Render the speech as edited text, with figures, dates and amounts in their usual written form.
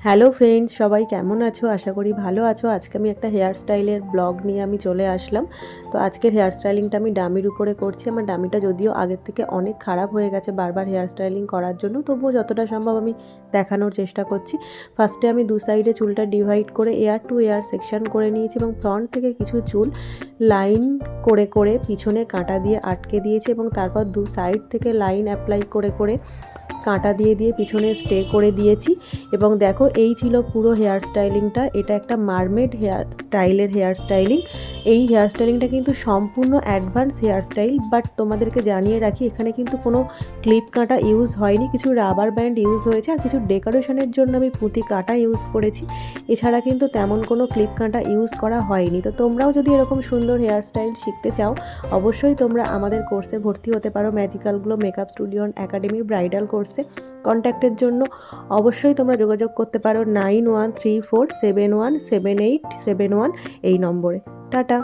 Hello friends, সবাই কেমন আছো? আশা করি ভালো আছো। আজকে আমি একটা হেয়ার স্টাইলের ব্লগ নিয়ে আমি চলে আসলাম। তো আজকের হেয়ার স্টাইলিংটা আমি ডামির উপরে করছি। আমার ডামিটা যদিও আগের থেকে অনেক খারাপ হয়ে গেছে বারবার হেয়ার স্টাইলিং করার জন্য, তবুও যতটা সম্ভব আমি দেখানোর চেষ্টা করছি। ফার্স্টে আমি দু সাইডে চুলটা ডিভাইড করে এয়ার টু এয়ার সেকশন করে নিয়েছি এবং ফ্রন্ট থেকে কিছু চুল লাইন করে করে পিছনে কাঁটা দিয়ে আটকে দিয়েছি এবং তারপর দু সাইড থেকে লাইন অ্যাপ্লাই করে করে কাঁটা দিয়ে দিয়ে পিছনে স্টে করে দিয়েছি। এবং দেখো, এই ছিল পুরো হেয়ার স্টাইলিংটা। এটা একটা মারমেড হেয়ার স্টাইলিং। এই হেয়ার স্টাইলিংটা কিন্তু সম্পূর্ণ অ্যাডভান্স হেয়ার স্টাইল, বাট তোমাদেরকে জানিয়ে রাখি এখানে কিন্তু কোনো ক্লিপ কাঁটা ইউজ হয়নি, কিছু রাবার ব্যান্ড ইউজ হয়েছে আর কিছু ডেকোরেশনের জন্য আমি পুঁতি কাঁটা ইউজ করেছি। এছাড়া কিন্তু তেমন কোনো ক্লিপ কাঁটা ইউজ করা হয়নি। তো তোমরাও যদি এরকম সুন্দর হেয়ার স্টাইল শিখতে চাও, অবশ্যই তোমরা আমাদের কোর্সে ভর্তি হতে পারো, ম্যাজিক্যাল গ্লো মেকআপ স্টুডিও একাডেমির ব্রাইডাল কোর্সে। কন্ট্যাক্টের জন্য অবশ্যই তোমরা যোগাযোগ করতে পারো 9134717871 এই নম্বরে। টাটা।